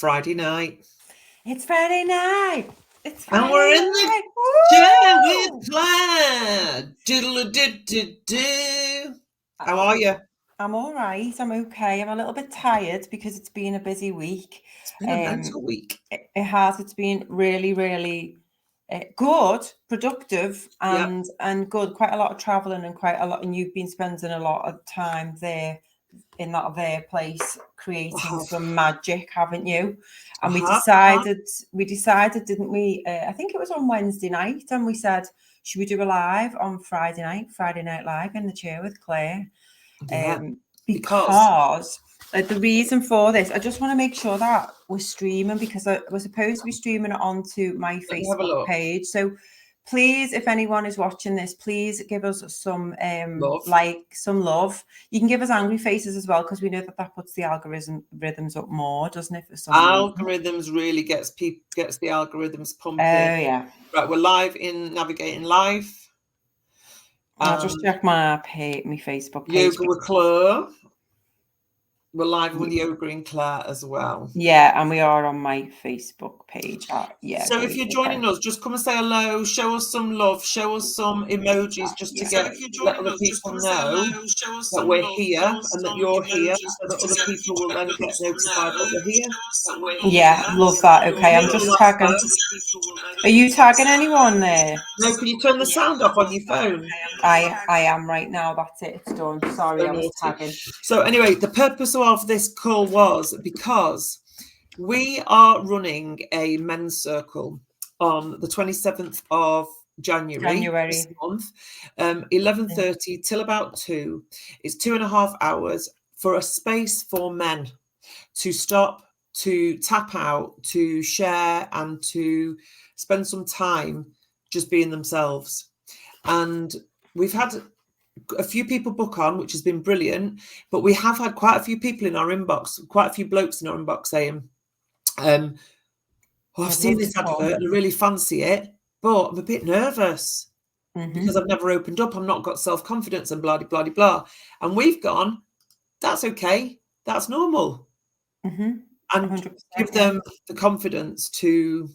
Friday night. It's Friday night. It's And Friday we're in the night. chair Woo! with Claire. Diddle-a-did-did-do. How are you? I'm all right. I'm okay. I'm a little bit tired because it's been a busy week. It's been a mental week. It has. It's been really, really good, productive, and good. Quite a lot of traveling and quite a lot. And you've been spending a lot of time there in that there place creating some magic, haven't you? And we decided, didn't we? I think it was on Wednesday night, and we said, should we do a live on Friday night live in the chair with Claire? Yeah, because the reason for this, I just want to make sure that we're streaming, because we're supposed to be streaming it onto my Facebook page. So please, if anyone is watching this, please give us some some love. You can give us angry faces as well, because we know that puts the rhythms up more, doesn't it? For some algorithms really gets the algorithms pumping. Oh yeah. Right, we're live in Navigating Life. I'll just check my Facebook page. Yoga with Claire. We're live with Yoga and Claire as well. Yeah, and we are on my Facebook page. So if you're joining us, just come and say hello, show us some love, show us some emojis, just to let other people know that we're here and that you're here, so that other people will then get notified that we're here. Yeah, love that. Okay, I'm just tagging. Are you tagging anyone there? No, can you turn the sound off on your phone? I am right now. That's it. It's done. Sorry, I was tagging. So anyway, the purpose of this call was because we are running a men's circle on the 27th of January. This month, 11:30 till about 2. It's 2.5 hours for a space for men to stop, to tap out, to share, and to spend some time just being themselves. And we've had a few people book on, which has been brilliant, but we have had quite a few people in our inbox, quite a few blokes in our inbox saying, I've seen this advert and I really fancy it, but I'm a bit nervous because I've never opened up. I've not got self-confidence and blah, blah, blah, blah. And we've gone, that's okay. That's normal. And 100%, give them the confidence to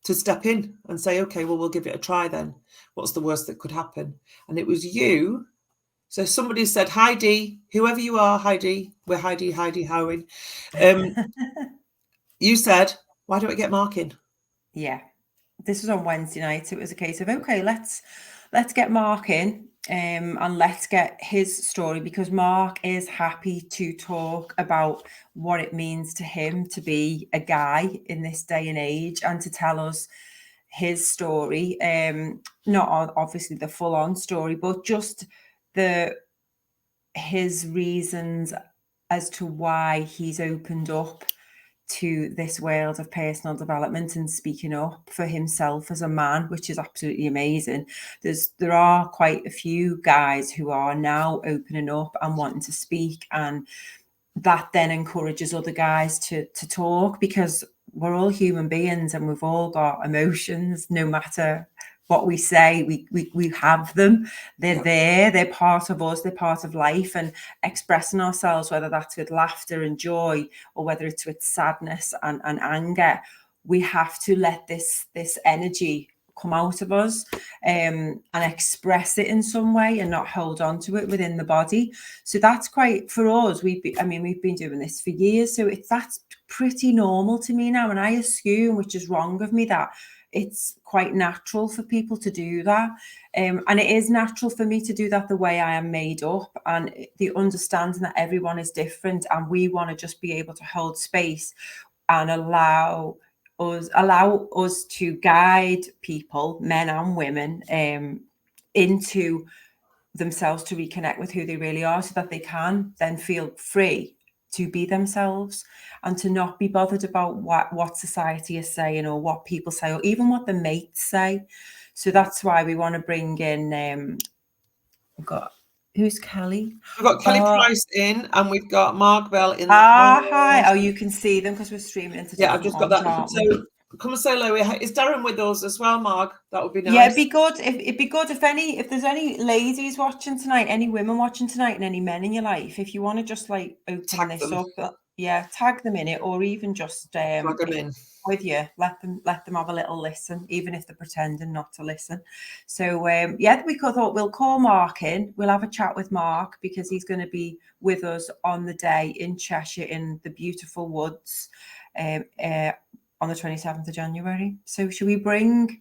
step in and say, okay, well, we'll give it a try then. What's the worst that could happen? And it was you. So somebody said, Heidi, whoever you are, Heidi, we're Heidi Howing. You said, why don't I get Mark in? Yeah, this was on Wednesday night. It was a case of, okay, let's get Mark in and let's get his story, because Mark is happy to talk about what it means to him to be a guy in this day and age and to tell us his story. Not obviously the full-on story, but just his reasons as to why he's opened up to this world of personal development and speaking up for himself as a man, which is absolutely amazing. There are quite a few guys who are now opening up and wanting to speak, and that then encourages other guys to talk, because we're all human beings and we've all got emotions. No matter what we say, we have them. They're there, they're part of us, they're part of life, and expressing ourselves, whether that's with laughter and joy or whether it's with sadness and anger, we have to let this energy come out of us and express it in some way and not hold on to it within the body. So that's quite, for us, we've been doing this for years, so that's pretty normal to me now, and I assume, which is wrong of me, that it's quite natural for people to do that. And it is natural for me to do that the way I am made up, and the understanding that everyone is different, and we want to just be able to hold space and allow us to guide people, men and women, into themselves, to reconnect with who they really are, so that they can then feel free to be themselves and to not be bothered about what society is saying or what people say or even what the mates say. So that's why we want to bring in, who's Kelly? We've got Kelly Price in, and we've got Mark Bell in. Hi. Oh, you can see them because we're streaming into. Yeah, I've just got that. So come and say hello. Is Darren with us as well, Mark? That would be nice. Yeah, it'd be good. It'd be good if there's any ladies watching tonight, any women watching tonight, and any men in your life, if you want to just like open this up. Yeah, tag them in it, or even just Plug them in with you. Let them have a little listen, even if they're pretending not to listen. So yeah, we thought we'll call Mark in. We'll have a chat with Mark because he's going to be with us on the day in Cheshire in the beautiful woods on the 27th of January. So should we bring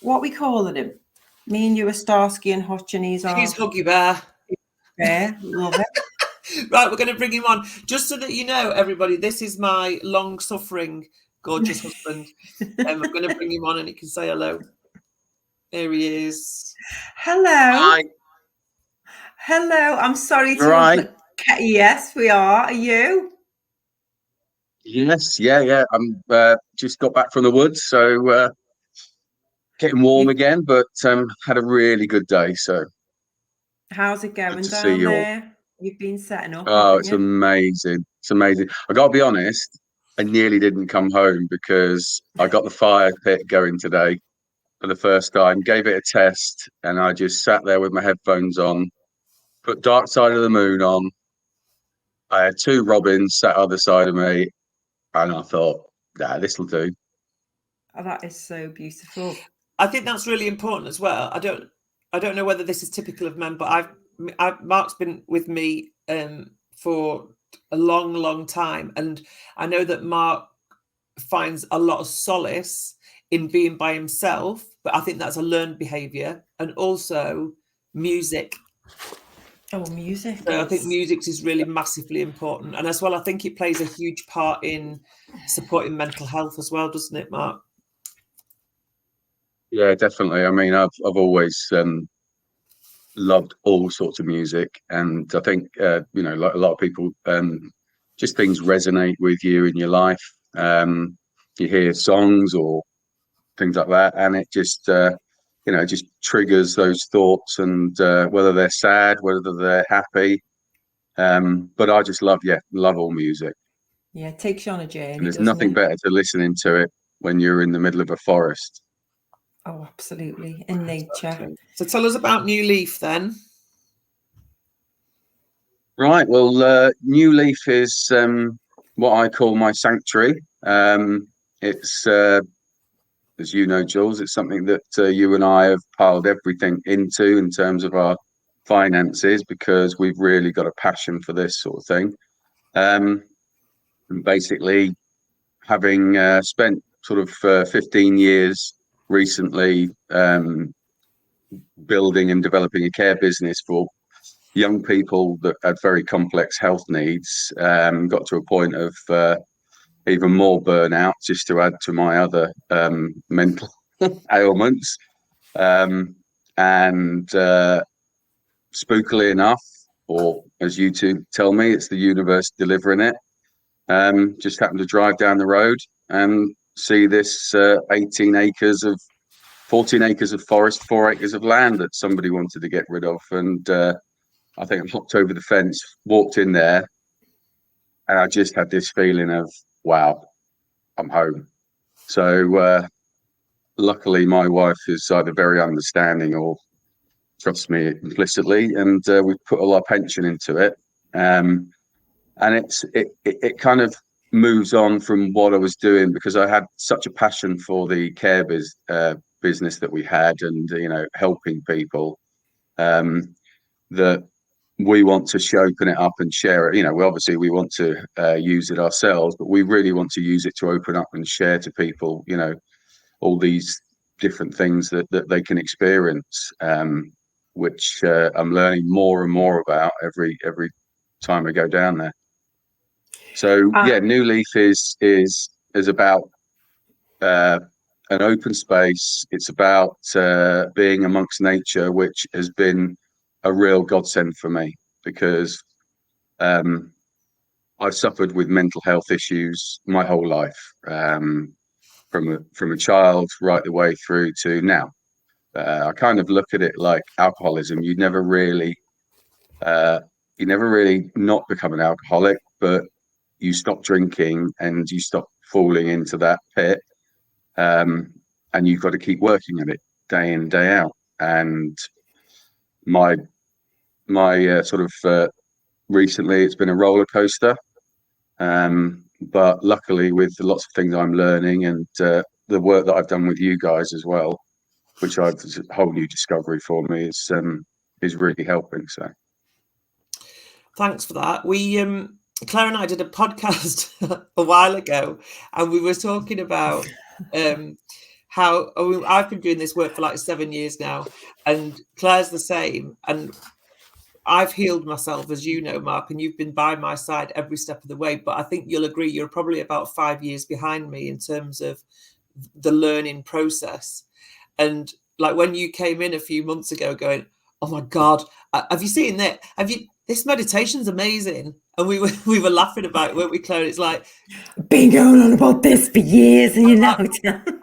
what we calling him? Me and you are Starsky and Hutch, and he's Huggy Bear. Yeah, love it. Right, we're going to bring him on. Just so that you know, everybody, this is my long-suffering, gorgeous husband. I'm going to bring him on and he can say hello. Here he is. Hello. Hi. Hello. I'm sorry to... Right. Yes, we are. Are you? Yes, yeah. I'm just got back from the woods, so getting warm again, but had a really good day, so... How's it going down there? You've been setting up, Oh, it's amazing. It's amazing. I got to be honest, I nearly didn't come home because I got the fire pit going today for the first time, gave it a test, and I just sat there with my headphones on, put Dark Side of the Moon on. I had two robins sat either side of me, and I thought, nah, this will do. Oh, that is so beautiful. I think that's really important as well. I don't know whether this is typical of men, but Mark's been with me for a long time, and I know that Mark finds a lot of solace in being by himself, but I think that's a learned behavior, and also music. Oh, music. So I think music is really massively important, and as well, I think it plays a huge part in supporting mental health as well, doesn't it, Mark? Yeah, definitely. I mean, I've always loved all sorts of music, and I think like a lot of people, just things resonate with you in your life. You hear songs or things like that, and it just just triggers those thoughts, and whether they're sad, whether they're happy. But I just love all music. Yeah, it takes you on a journey. And there's nothing better to listening to it when you're in the middle of a forest. Oh, absolutely. In nature. So tell us about New Leaf then. Right. Well, New Leaf is what I call my sanctuary. It's, as you know, Jules, it's something that you and I have piled everything into in terms of our finances because we've really got a passion for this sort of thing. And basically, having spent sort of 15 years recently building and developing a care business for young people that had very complex health needs, got to a point of even more burnout, just to add to my other mental ailments. And spookily enough, or as you two tell me, it's the universe delivering it. Just happened to drive down the road and see this 14 acres of forest, 4 acres of land that somebody wanted to get rid of. And I think I hopped over the fence, walked in there, and I just had this feeling of, wow, I'm home. So luckily, my wife is either very understanding or trusts me implicitly, and we put all our pension into it. And it kind of moves on from what I was doing because I had such a passion for the care business that we had, and helping people, that we want to open it up and share it. We want to use it ourselves, but we really want to use it to open up and share to people, all these different things that they can experience, which I'm learning more and more about every time I go down there. So New Leaf is about an open space. It's about being amongst nature, which has been a real godsend for me because I've suffered with mental health issues my whole life, from a child right the way through to now. I kind of look at it like alcoholism. You never really not become an alcoholic, but you stop drinking and you stop falling into that pit, and you've got to keep working at it day in, day out. And my sort of recently, it's been a roller coaster. But luckily, with lots of things I'm learning and the work that I've done with you guys as well, which I've a whole new discovery for me, is really helping. So thanks for that. We Claire and I did a podcast a while ago, and we were talking about how I've been doing this work for like 7 years now, and Claire's the same. And I've healed myself, as you know, Mark, and you've been by my side every step of the way. But I think you'll agree you're probably about 5 years behind me in terms of the learning process. And like when you came in a few months ago going, oh my God, have you seen that? This meditation's amazing. And we were laughing about it, weren't we, Claire? It's like, been going on about this for years, and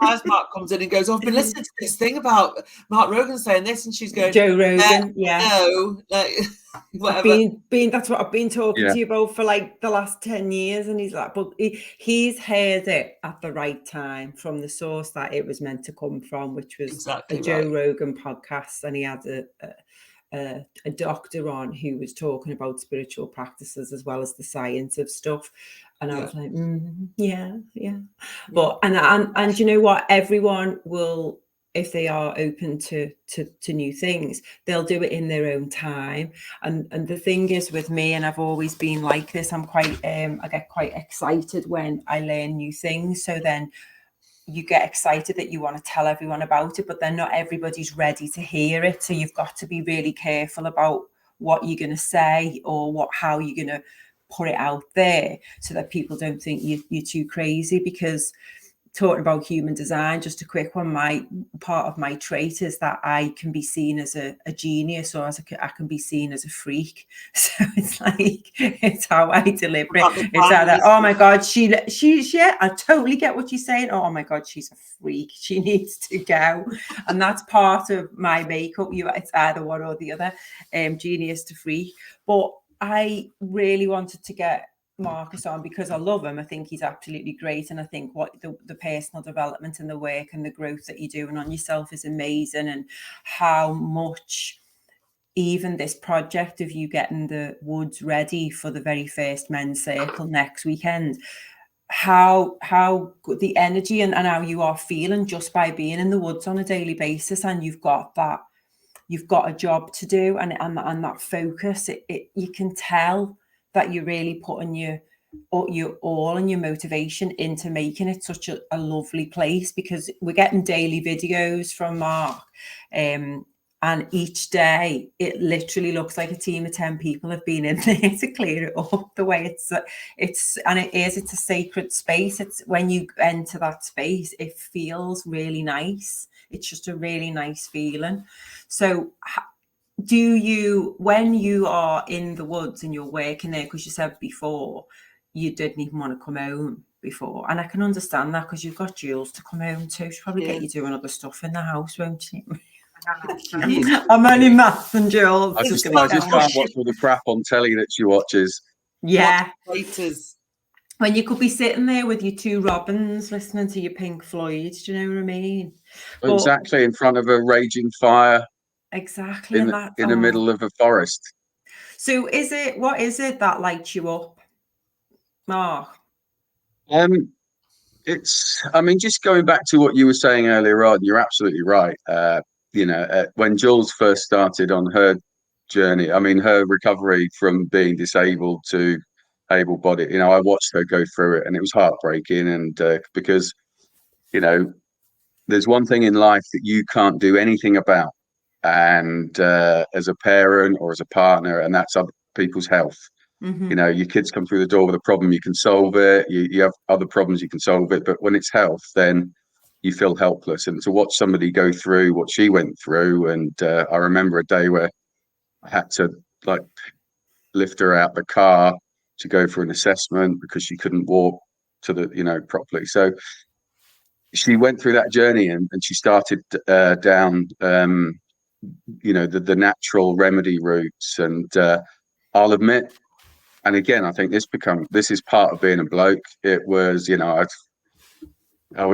as Mark comes in and goes, oh, I've been listening to this thing about Mark Rogan saying this, and she's going, Joe Rogan, no, like, whatever. That's what I've been talking to you about for like the last 10 years. And he's like, but he's heard it at the right time from the source that it was meant to come from, which was exactly a Joe Rogan podcast. And he had a doctor on who was talking about spiritual practices as well as the science of stuff. And I was like, yeah. But and you know what? Everyone will, if they are open to new things, they'll do it in their own time. And the thing is with me, and I've always been like this, I'm quite I get quite excited when I learn new things. So then you get excited that you want to tell everyone about it, but then not everybody's ready to hear it. So you've got to be really careful about what you're going to say or how you're going to put it out there so that people don't think you're too crazy. Because talking about human design, just a quick one, my part of my trait is that I can be seen as a genius, or I can be seen as a freak. So it's like, it's how I deliver it. It's either, oh my God, she's yeah, I totally get what you're saying. Oh my God, she's a freak. She needs to go. And that's part of my makeup. It's either one or the other, genius to freak. But I really wanted to get Marcus on because I love him. I think he's absolutely great, and I think what the personal development and the work and the growth that you're doing on yourself is amazing, and how much even this project of you getting the woods ready for the very first men's circle next weekend, how good the energy and how you are feeling just by being in the woods on a daily basis. And you've got a job to do, and that focus, you can tell that you're really putting your all and your motivation into making it such a lovely place, because we're getting daily videos from Mark, and each day it literally looks like a team of 10 people have been in there to clear it up. The way it's a sacred space. It's when you enter that space, it feels really nice. It's just a really nice feeling. So do you, when you are in the woods and you're working there, because you said before you didn't even want to come home before, and I can understand that because you've got Jules to come home to. She'll probably get you doing other stuff in the house, won't she? I'm only maths and Jules. I just can't watch all the crap on telly that she watches. Yeah. When you could be sitting there with your two robins listening to your Pink Floyd, do you know what I mean? Exactly, in front of a raging fire. Exactly. In the middle of a forest. So what is it that lights you up, Mark? Just going back to what you were saying earlier on, you're absolutely right. When Jules first started on her journey, her recovery from being disabled to able-bodied, I watched her go through it, and it was heartbreaking. And because, there's one thing in life that you can't do anything about, and as a parent or as a partner, and that's other people's health. Mm-hmm. Your kids come through the door with a problem, you can solve it. You have other problems, you can solve it. But when it's health, then you feel helpless. And to watch somebody go through what she went through, and I remember a day where I had to lift her out the car to go for an assessment because she couldn't walk to the properly. So she went through that journey, and she started down the natural remedy routes. And I'll admit, and again, I think this is part of being a bloke. It was, here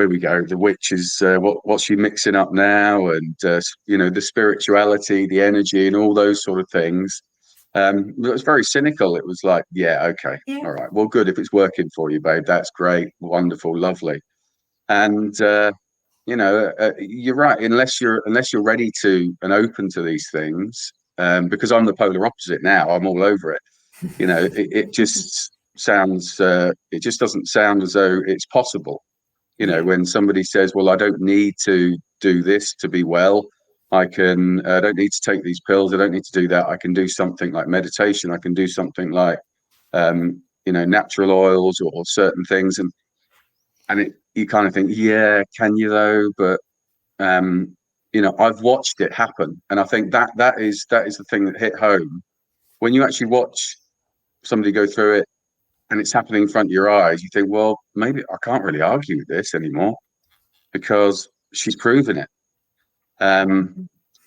we go. The witch is what's she mixing up now? And the spirituality, the energy, and all those sort of things. It was very cynical. It was like, yeah, okay, all right, well, good. If it's working for you, babe, that's great, wonderful, lovely. And you're right. Unless you're ready to and open to these things, because I'm the polar opposite now. I'm all over it. It just sounds. It just doesn't sound as though it's possible. When somebody says, "Well, I don't need to do this to be well. I don't need to take these pills. I don't need to do that. I can do something like meditation. I can do something like, natural oils or certain things." And you kind of think, yeah, can you though? But I've watched it happen, and I think that is the thing that hit home when you actually watch somebody go through it, and it's happening in front of your eyes. You think, well, maybe I can't really argue with this anymore because she's proven it.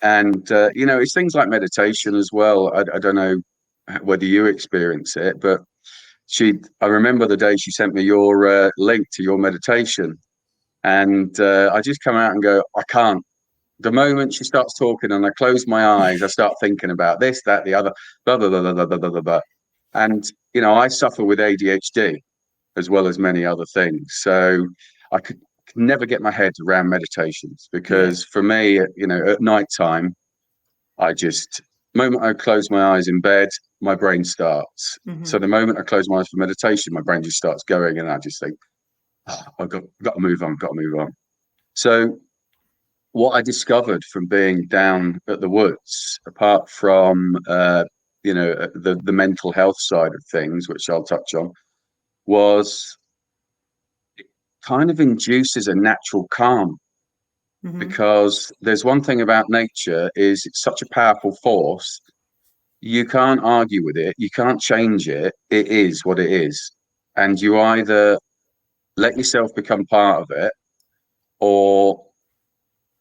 It's things like meditation as well. I don't know whether you experience it, but I remember the day she sent me your link to your meditation, and I just come out and go, I can't. The moment she starts talking and I close my eyes, I start thinking about this, that, the other, blah, blah, blah, blah, blah, blah, blah, blah. And, I suffer with ADHD as well as many other things. So I could never get my head around meditations because for me, at night time, the moment I close my eyes in bed, my brain starts. So the moment I close my eyes for meditation, my brain just starts going and I just think, I've got to move on, got to move on. So what I discovered from being down at the woods, apart from the mental health side of things, which I'll touch on, was it kind of induces a natural calm. Because there's one thing about nature is it's such a powerful force. You can't argue with it. You can't change it. It is what it is. And you either let yourself become part of it or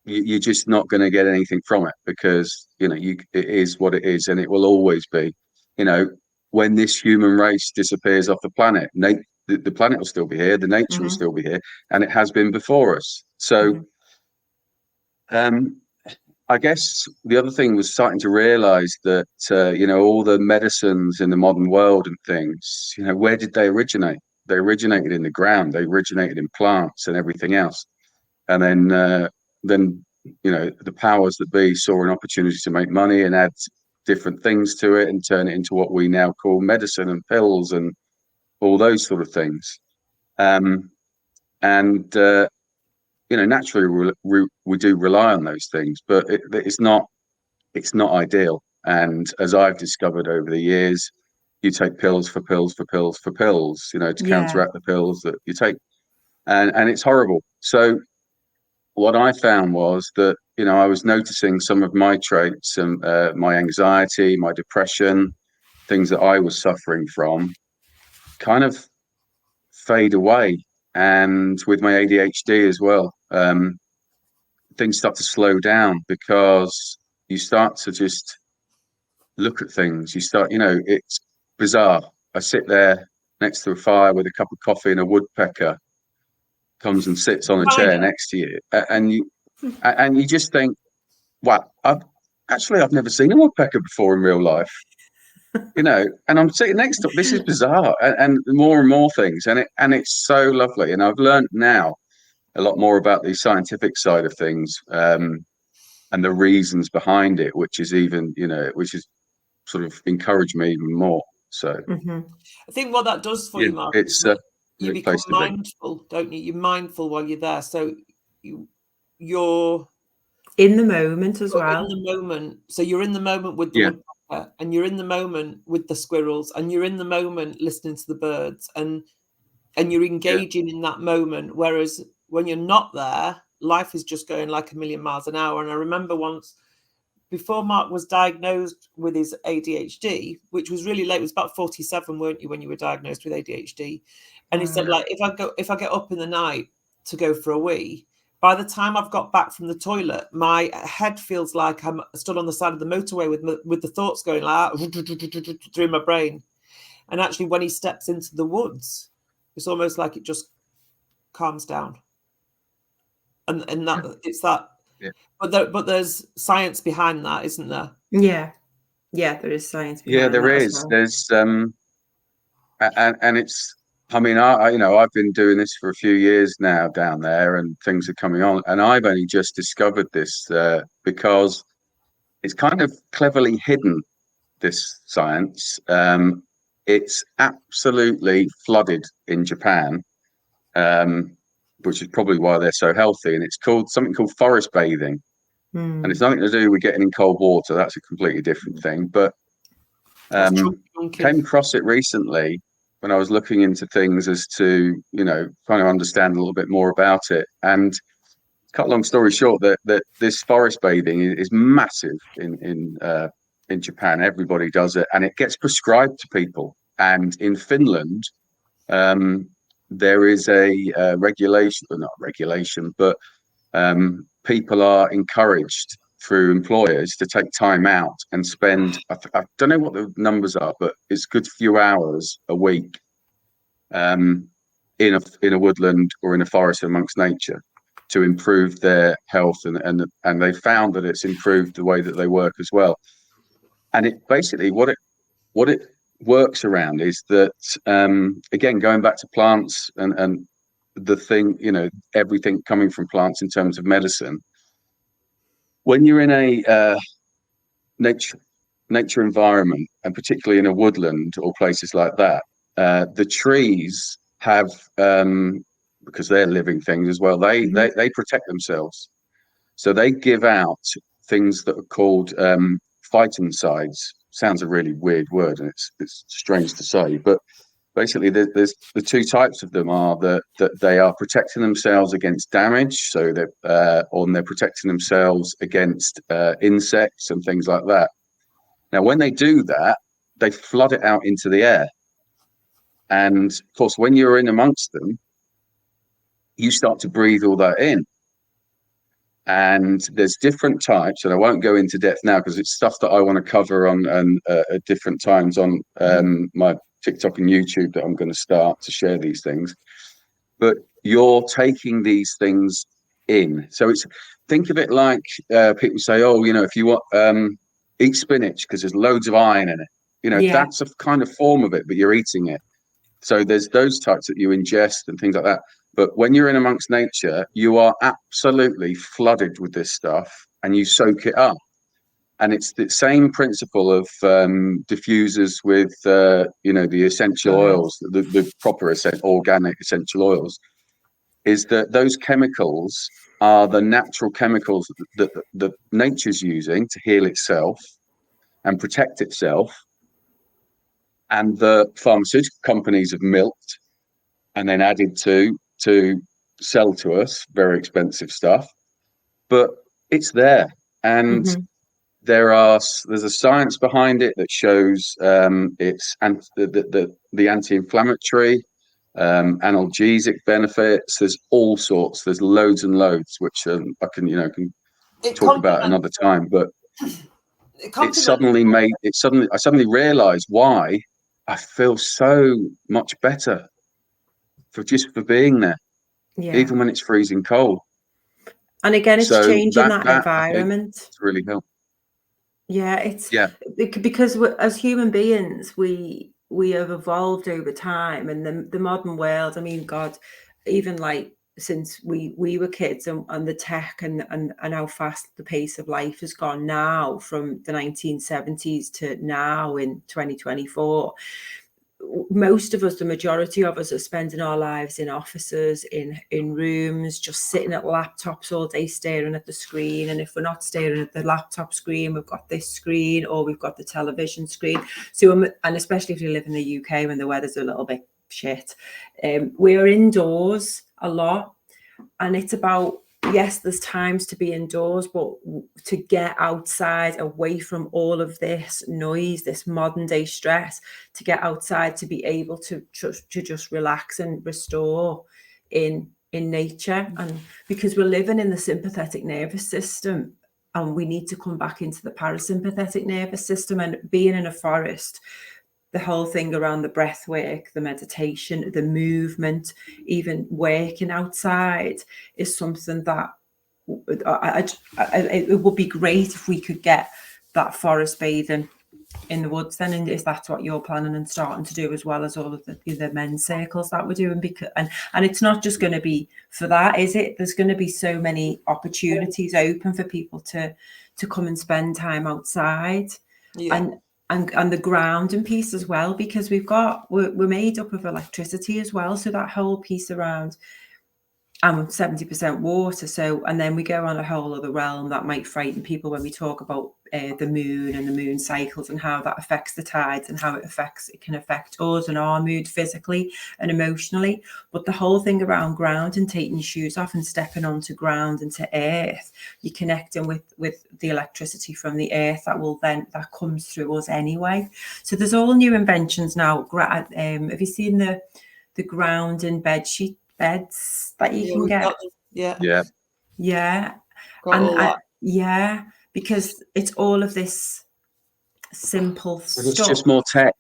you're just not going to get anything from it because it is what it is, and it will always be. When this human race disappears off the planet, the planet will still be here, the nature will still be here, and it has been before us. So, I guess the other thing was starting to realize that all the medicines in the modern world and things, where did they originate? They originated in the ground. They originated in plants and everything else, and then the powers that be saw an opportunity to make money and add different things to it and turn it into what we now call medicine and pills and all those sort of things. Naturally we do rely on those things, but it's not ideal. And as I've discovered over the years, you take pills for pills for pills for pills, to counteract the pills that you take, and it's horrible. So what I found was that I was noticing some of my traits and my anxiety, my depression, things that I was suffering from, kind of fade away. And with my ADHD as well, things start to slow down because you start to just look at things. You start, it's bizarre. I sit there next to a fire with a cup of coffee and a woodpecker comes and sits on a chair next to you, and you just think, wow, I've never seen a woodpecker before in real life, and I'm sitting next to it. This is bizarre, and more and more things, and it's so lovely. And I've learned now a lot more about the scientific side of things, and the reasons behind it, which is sort of encouraged me even more. So I think what that does for you, Mark, it's you become mindful, don't you? You're mindful while you're there, so you're in the moment as well. In the moment, so you're in the moment with the woodpecker, and you're in the moment with the squirrels, and you're in the moment listening to the birds, and you're engaging in that moment. Whereas when you're not there, life is just going like a million miles an hour. And I remember once, before Mark was diagnosed with his ADHD, which was really late, it was about 47, weren't you, when you were diagnosed with ADHD? And he said, like, if I get up in the night to go for a wee, by the time I've got back from the toilet, my head feels like I'm stood on the side of the motorway with the thoughts going like through my brain. And actually, when he steps into the woods, it's almost like it just calms down. And that it's that. Yeah. But there's science behind that, isn't there? Yeah. Yeah, there is science Yeah, behind there that as is. well. There's and it's. I mean, I you know, I've been doing this for a few years now down there, and things are coming on, and I've only just discovered this because it's kind of cleverly hidden. This science, it's absolutely flooded in Japan, which is probably why they're so healthy. And it's called something called forest bathing, and it's nothing to do with getting in cold water. That's a completely different thing. But came across it recently when I was looking into things as to, you know, trying to understand a little bit more about it. And cut a long story short, that this forest bathing is massive in Japan. Everybody does it, and it gets prescribed to people. And in Finland, there is a regulation, well, not regulation, but people are encouraged through employers to take time out and spend. I don't know what the numbers are, but it's a good few hours a week in a woodland or in a forest amongst nature to improve their health, and they found that it's improved the way that they work as well. And it basically what it works around is that again, going back to plants and the thing, you know, everything coming from plants in terms of medicine. When you're in a nature environment, and particularly in a woodland or places like that, the trees have because they're living things as well. They protect themselves, so they give out things that are called phytoncides. Sounds a really weird word, and it's strange to say, but basically, there's the two types of them are that they are protecting themselves against damage, so they're protecting themselves against insects and things like that. Now, when they do that, they flood it out into the air. And of course, when you're in amongst them, you start to breathe all that in. And there's different types, and I won't go into depth now because it's stuff that I want to cover on at different times on my TikTok and YouTube that I'm going to start to share these things. But you're taking these things in. So think of it like people say, oh, you know, if you want eat spinach because there's loads of iron in it. You know, that's a kind of form of it, but you're eating it. So there's those types that you ingest and things like that. But when you're in amongst nature, you are absolutely flooded with this stuff and you soak it up. And it's the same principle of diffusers with, you know, the essential oils, the proper organic essential oils, is that those chemicals are the natural chemicals that nature's using to heal itself and protect itself. And the pharmaceutical companies have milked and then added to sell to us very expensive stuff, but it's there. And there's a science behind it that shows it's the anti-inflammatory, analgesic benefits. There's all sorts. There's loads and loads, which I can talk about another time. But I suddenly realised why I feel so much better for being there, even when it's freezing cold. And again, it's changing that environment. It's really helped. It's because as human beings, we have evolved over time, and the modern world. I mean, God, even like since we were kids, and the tech and how fast the pace of life has gone now from the 1970s to now in 2024. Most of us, the majority of us, are spending our lives in offices, in rooms, just sitting at laptops all day, staring at the screen. And if we're not staring at the laptop screen, we've got this screen or we've got the television screen. So, and especially if you live in the UK when the weather's a little bit shit, we're indoors a lot. And it's about, yes, there's times to be indoors, but to get outside, away from all of this noise, this modern day stress, to get outside, to be able to just relax and restore in nature. And because we're living in the sympathetic nervous system, and we need to come back into the parasympathetic nervous system. And being in a forest, the whole thing around the breath work, the meditation, the movement, even working outside is something that it would be great if we could get that forest bathing in the woods then, and is that what you're planning and starting to do, as well as all of the men's circles that we're doing? Because and it's not just going to be for that, is it? There's going to be so many opportunities open for people to come and spend time outside, and the grounding piece as well, because we're made up of electricity as well, so that whole piece around, I'm 70% water, so, and then we go on a whole other realm that might frighten people when we talk about the moon and the moon cycles and how that affects the tides and how it can affect us and our mood physically and emotionally. But the whole thing around ground and taking your shoes off and stepping onto ground and to earth, you're connecting with the electricity from the earth that comes through us anyway. So there's all new inventions now. Have you seen the ground and beds that you can get? Because it's all of this simple stuff. It's just more tech.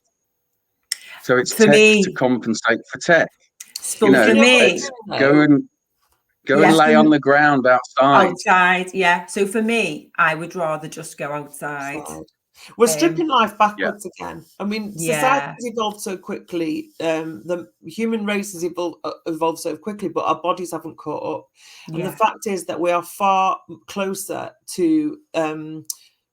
So it's tech to compensate for tech. For me, go and lay on the ground outside. So for me, I would rather just go outside. We're stripping life backwards again. I mean, society has evolved so quickly. The human race has evolved so quickly, but our bodies haven't caught up. And the fact is that we are far closer to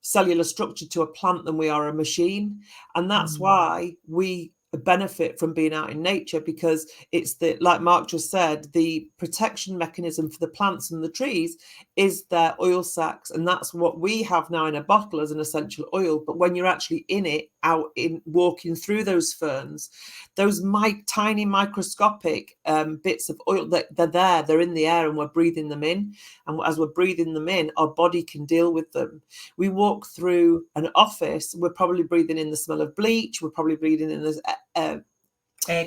cellular structure to a plant than we are a machine. And that's why we benefit from being out in nature, because it's like Mark just said, the protection mechanism for the plants and the trees is their oil sacs, and that's what we have now in a bottle as an essential oil. But when you're actually in it, out in walking through those ferns, those tiny microscopic bits of oil, they're in the air and we're breathing them in, and as we're breathing them in, our body can deal with them. We walk through an office, we're probably breathing in the smell of bleach, we're probably breathing in the air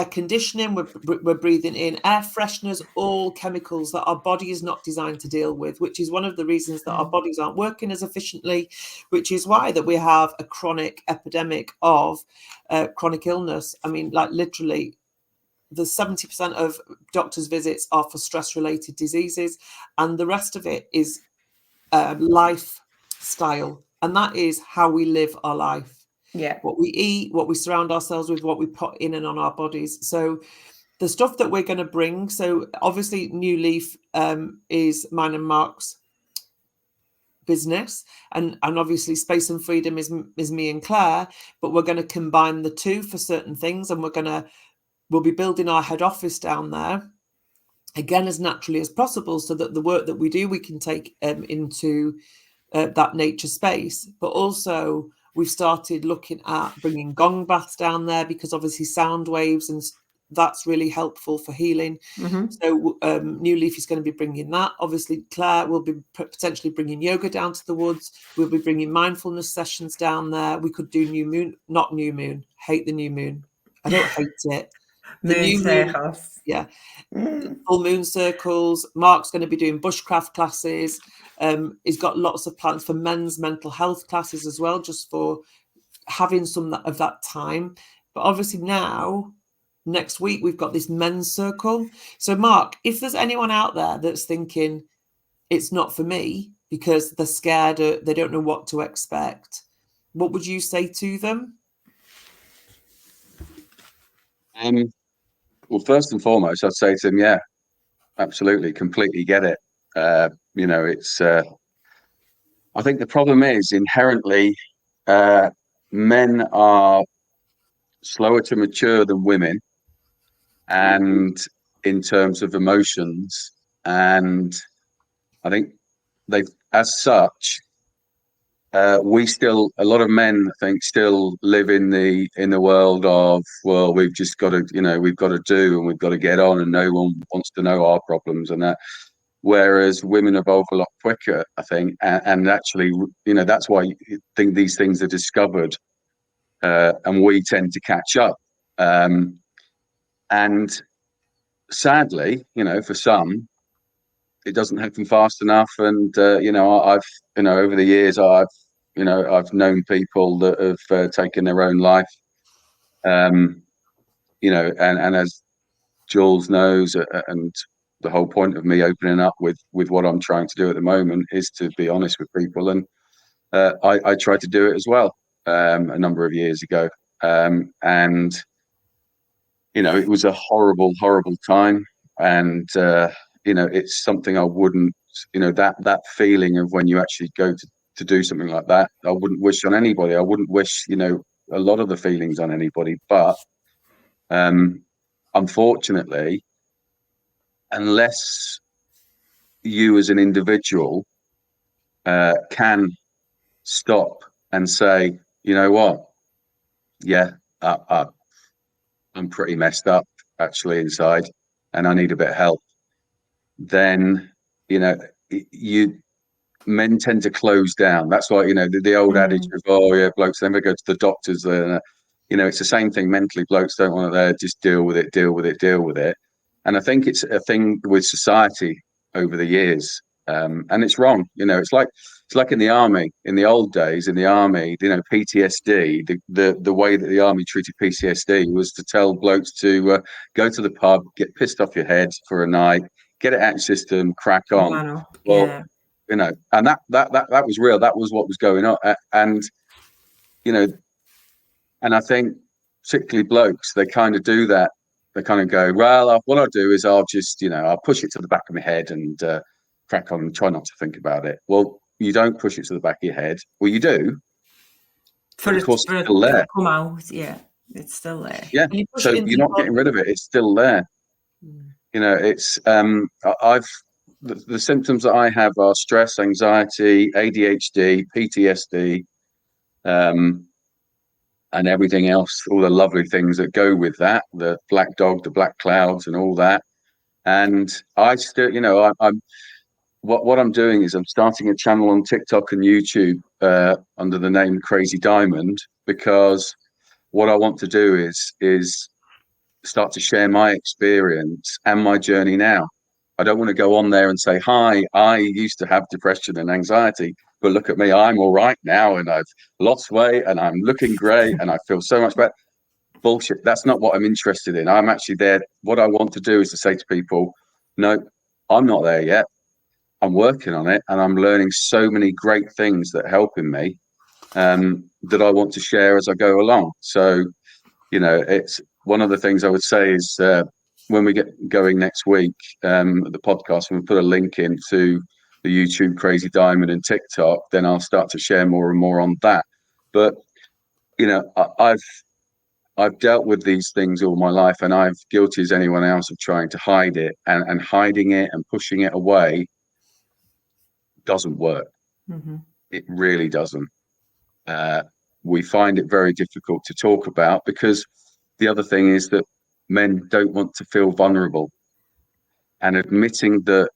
conditioning, we're breathing in air fresheners, all chemicals that our body is not designed to deal with, which is one of the reasons that our bodies aren't working as efficiently, which is why that we have a chronic epidemic of chronic illness. I mean, like literally the 70% of doctors' visits are for stress-related diseases, and the rest of it is lifestyle, and that is how we live our life. What we eat, what we surround ourselves with, what we put in and on our bodies. So the stuff that we're going to bring, so obviously New Leaf is mine and Mark's business, and obviously Space and Freedom is me and Claire, but we're going to combine the two for certain things, and we'll be building our head office down there again as naturally as possible, so that the work that we do we can take into that nature space. But also we've started looking at bringing gong baths down there, because obviously sound waves, and that's really helpful for healing. So New Leaf is going to be bringing that. Obviously Claire will be potentially bringing yoga down to the woods. We'll be bringing mindfulness sessions down there. We could do hate the new moon. I don't hate it. The new moon, full moon circles. Mark's going to be doing bushcraft classes. He's got lots of plans for men's mental health classes as well, just for having some of that time. But obviously now, next week, we've got this men's circle. So Mark, if there's anyone out there that's thinking it's not for me because they're scared or they don't know what to expect, what would you say to them? Well, first and foremost, I'd say to them, absolutely, completely get it. It's. I think the problem is inherently men are slower to mature than women, and in terms of emotions, and I think as such, a lot of men I think still live in the world of, well, we've just got to, we've got to do, and we've got to get on, and no one wants to know our problems and that. Whereas women evolve a lot quicker, I think, and actually, that's why I think these things are discovered, and we tend to catch up. And sadly, for some, it doesn't happen fast enough. And I've over the years, I've known people that have taken their own life. And as Jules knows, and the whole point of me opening up with what I'm trying to do at the moment is to be honest with people, and I try to do it as well. a number of years ago. And, you know, it was a horrible, horrible time. And, you know, it's something I wouldn't, you know, that feeling of when you actually go to do something like that, I wouldn't wish on anybody. I wouldn't wish, you know, a lot of the feelings on anybody. But unfortunately, unless you as an individual can stop and say, you know what, yeah, I'm pretty messed up actually inside, and I need a bit of help, then, you know, men tend to close down. That's why, you know, the old adage of, oh yeah, blokes never go to the doctors. You know, it's the same thing mentally. Blokes don't want to just deal with it. And I think it's a thing with society over the years. And it's wrong. You know, it's like in the army. In the old days, in the army, you know, PTSD. The way that the army treated PTSD was to tell blokes to go to the pub, get pissed off your head for a night, get it out of your system, crack on. Yeah. You know, and that was real. That was what was going on. And you know, and I think particularly blokes, they kind of do that. They kind of go, well, what I'll do is I'll just, you know, I'll push it to the back of my head and crack on and try not to think about it. Well, you don't push it to the back of your head. Well, you do. But of course, it's still there. Come out, yeah, it's still there. Yeah. So you're not getting rid of it. It's still there. You know, it's the symptoms that I have are stress, anxiety, ADHD, PTSD, and everything else, all the lovely things that go with that, the black dog, the black clouds and all that. And I still, you know, I'm what I'm doing is I'm starting a channel on TikTok and YouTube under the name Crazy Diamond, because what I want to do is start to share my experience and my journey now. I don't want to go on there and say, hi, I used to have depression and anxiety, but look at me, I'm all right now and I've lost weight and I'm looking great and I feel so much better. Bullshit. That's not what I'm interested in. I'm actually there. What I want to do is to say to people, no, I'm not there yet. I'm working on it and I'm learning so many great things that are helping me that I want to share as I go along. So, you know, it's one of the things I would say is when we get going next week, the podcast, and we put a link into the YouTube Crazy Diamond and TikTok, then I'll start to share more and more on that. But, you know, I've dealt with these things all my life, and I'm guilty as anyone else of trying to hide it, and hiding it and pushing it away doesn't work. It really doesn't. We find it very difficult to talk about, because the other thing is that men don't want to feel vulnerable, and admitting that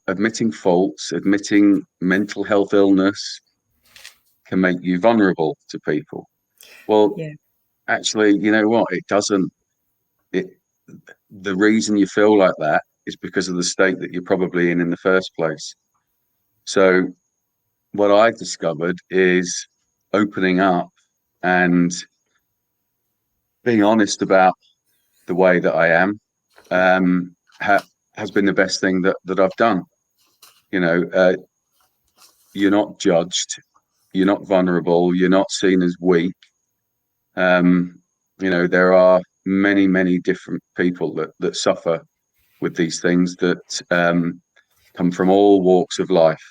admitting faults, admitting mental health illness can make you vulnerable to people. Well, yeah. Actually, you know what? It doesn't. The reason you feel like that is because of the state that you're probably in the first place. So what I've discovered is opening up and being honest about the way that I am has been the best thing that I've done. You know, you're not judged, you're not vulnerable, you're not seen as weak. You know, there are many different people that suffer with these things that come from all walks of life.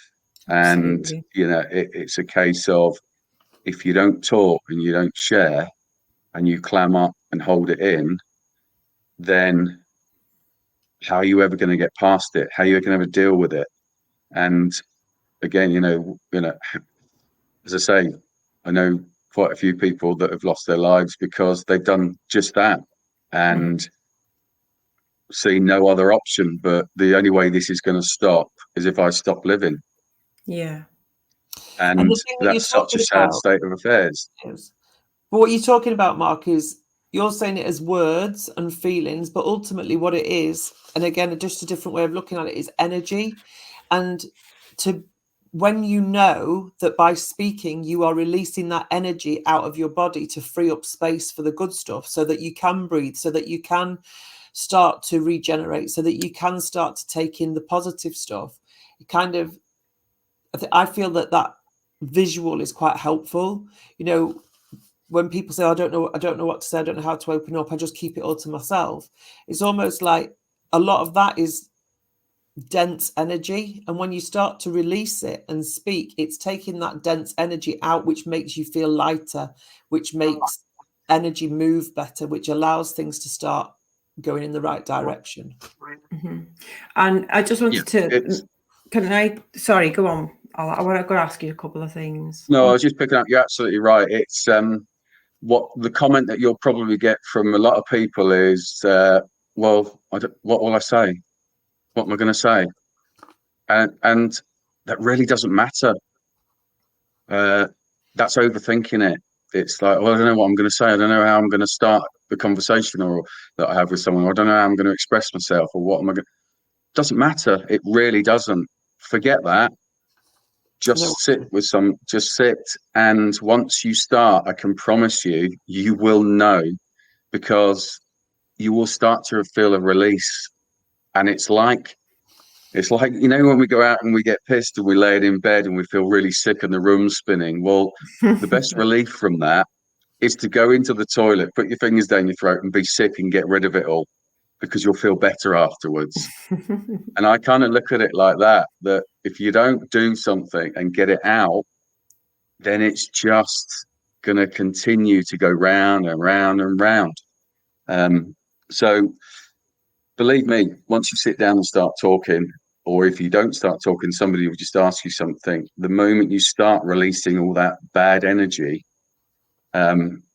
Absolutely. And, you know, it's a case of, if you don't talk and you don't share and you clam up and hold it in, then how are you ever going to get past it? How are you going to ever deal with it? And again, you know, as I say, I know quite a few people that have lost their lives because they've done just that and see no other option. But the only way this is going to stop is if I stop living. Yeah. And that's such a sad state of affairs. But what you're talking about, Mark, is you're saying it as words and feelings, but ultimately what it is, and again, just a different way of looking at it, is energy. And when you know that by speaking, you are releasing that energy out of your body to free up space for the good stuff, so that you can breathe, so that you can start to regenerate, so that you can start to take in the positive stuff. It kind of, I feel that visual is quite helpful. You know, when people say, I don't know what to say, I don't know how to open up, I just keep it all to myself. It's almost like a lot of that is dense energy. And when you start to release it and speak, it's taking that dense energy out, which makes you feel lighter, which makes energy move better, which allows things to start going in the right direction. Mm-hmm. And I just wanted sorry, go on. I want to ask you a couple of things. No, I was just picking up. You're absolutely right. It's what the comment that you'll probably get from a lot of people is, well, what will I say? What am I going to say? And that really doesn't matter. That's overthinking it. It's like, well, I don't know what I'm going to say. I don't know how I'm going to start the conversation or that I have with someone. I don't know how I'm going to express myself or what am I going. Doesn't matter. It really doesn't. Forget that. Just sit. And once you start, I can promise you, you will know, because you will start to feel a release. And it's like, you know, when we go out and we get pissed and we lay it in bed and we feel really sick and the room's spinning. Well, the best relief from that is to go into the toilet, put your fingers down your throat and be sick and get rid of it all, because you'll feel better afterwards. And I kind of look at it like that if you don't do something and get it out, then it's just going to continue to go round and round and round. So believe me, once you sit down and start talking, or if you don't start talking, somebody will just ask you something. The moment you start releasing all that bad energy,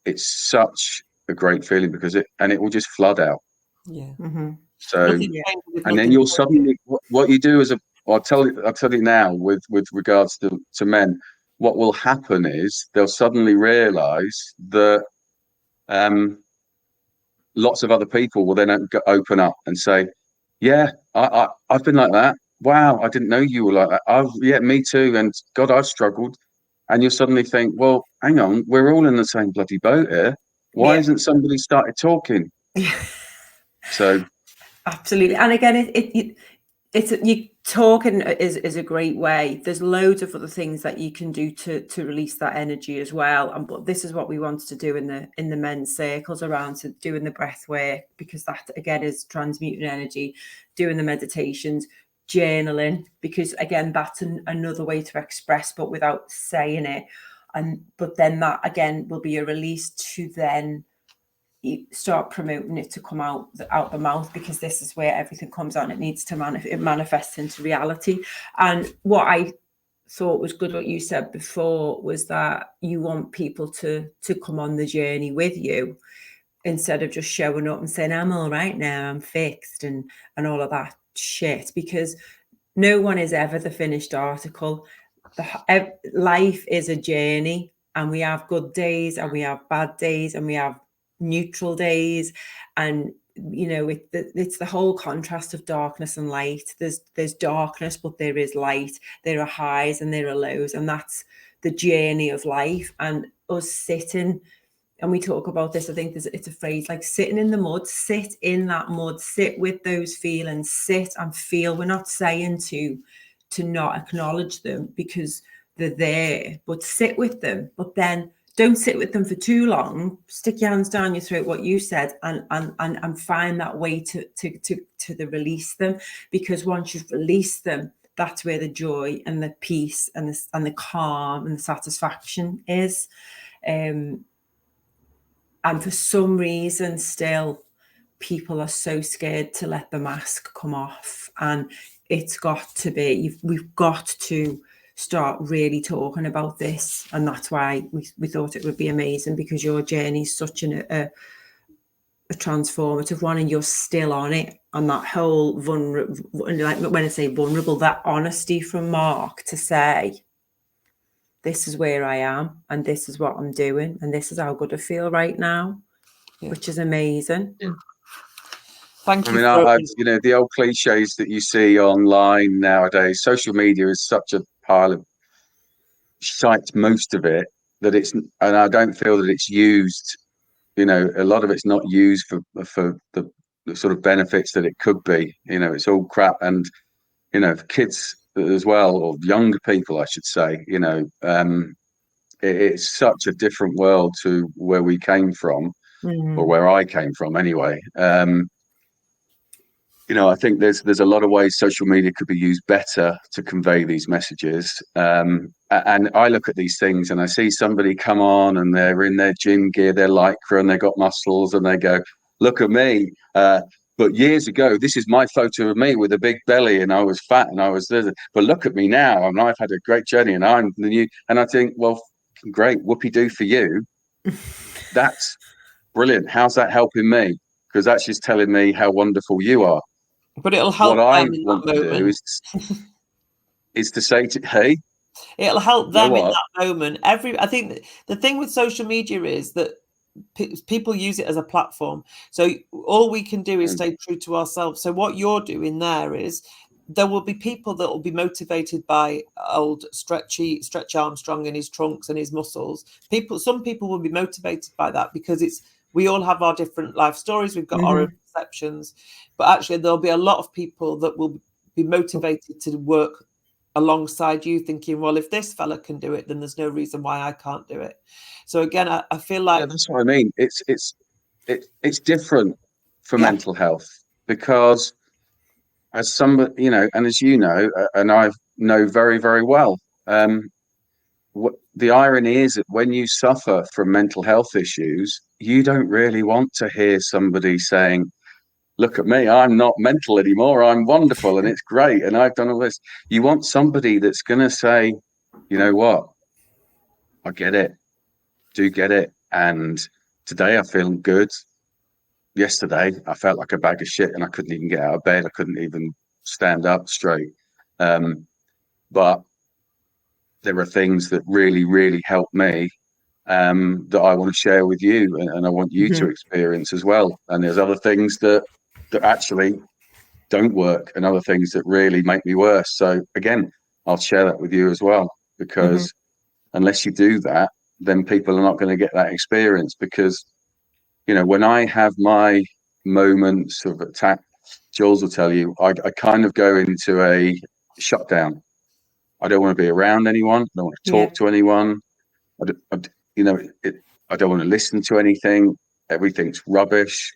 it's such a great feeling, because it will just flood out. Yeah. Mm-hmm. So, and then you'll suddenly, what you do I'll tell you now with regards to men, what will happen is they'll suddenly realise that lots of other people will then open up and say, yeah, I've been like that. Wow, I didn't know you were like that. Yeah, me too. And God, I've struggled. And you'll suddenly think, well, hang on, we're all in the same bloody boat here. Why isn't somebody started talking? So absolutely. And again, you talking is a great way. There's loads of other things that you can do to release that energy as well. But this is what we wanted to do in the men's circles around, so doing the breath work, because that again is transmuting energy, doing the meditations, journaling, because again that's another way to express but without saying it. But then that again will be a release to then you start promoting it to come out the mouth, because this is where everything comes out and it needs to manifest into reality. And what I thought was good, what you said before, was that you want people to come on the journey with you, instead of just showing up and saying, I'm all right now, I'm fixed, and all of that shit, because no one is ever the finished article. Life is a journey, and we have good days and we have bad days and we have neutral days, and you know it's the whole contrast of darkness and light. There's darkness, but there is light. There are highs and there are lows, and that's the journey of life. And us sitting, and we talk about this, I think it's a phrase like sitting in the mud. Sit in that mud, sit with those feelings, sit and feel. We're not saying to not acknowledge them, because they're there, but sit with them. But then don't sit with them for too long. Stick your hands down your throat, what you said, and find that way to release them. Because once you've released them, that's where the joy and the peace and the calm and the satisfaction is. And for some reason, still, people are so scared to let the mask come off. And it's got to be, we've got to start really talking about this. And that's why we thought it would be amazing, because your journey is such a transformative one, and you're still on it. And that whole vulnerable, like when I say vulnerable, that honesty from Mark to say, this is where I am and this is what I'm doing and this is how good I feel right now, which is amazing. Yeah. Thank you. You know, the old cliches that you see online nowadays, social media is such a pile of shite, most of it, and I don't feel that it's used, you know, a lot of it's not used for the sort of benefits that it could be. You know, it's all crap. And, you know, kids as well, or younger people, I should say. It's such a different world to where we came from, or where I came from anyway. I think there's a lot of ways social media could be used better to convey these messages. And I look at these things and I see somebody come on and they're in their gym gear, their lycra, and they've got muscles, and they go, "Look at me." But years ago, this is my photo of me with a big belly, and I was fat, and I was this. But look at me now, and I've had a great journey, and I'm the new. And I think, well, great, whoopee-doo for you. That's brilliant. How's that helping me? Because that's just telling me how wonderful you are. But it'll help what I them in want that to moment. do is to say to, hey, it'll help them in that moment. I think the thing with social media is that people use it as a platform. So all we can do is stay true to ourselves. So what you're doing there is, there will be people that will be motivated by old Stretch Armstrong and his trunks and his muscles. Some people will be motivated by that because we all have our different life stories. We've got our own perceptions, but actually there'll be a lot of people that will be motivated to work alongside you, thinking, well, if this fella can do it, then there's no reason why I can't do it. So again, I feel like that's what I mean. It's different for mental health, because as somebody, and as you know, and I know very, very well, the irony is that when you suffer from mental health issues, you don't really want to hear somebody saying, "Look at me, I'm not mental anymore, I'm wonderful and it's great and I've done all this." You want somebody that's going to say, "You know what? I get it, do get it. And today I feel good. Yesterday I felt like a bag of shit and I couldn't even get out of bed. I couldn't even stand up straight. But there are things that really, really help me, that I want to share with you, and I want you to experience as well. And there's other things that actually don't work, and other things that really make me worse. So again, I'll share that with you as well, because unless you do that, then people are not going to get that experience. Because when I have my moments of attack, Jules will tell you, I kind of go into a shutdown. I don't want to be around anyone. I don't want to talk to anyone. I don't want to listen to anything. Everything's rubbish.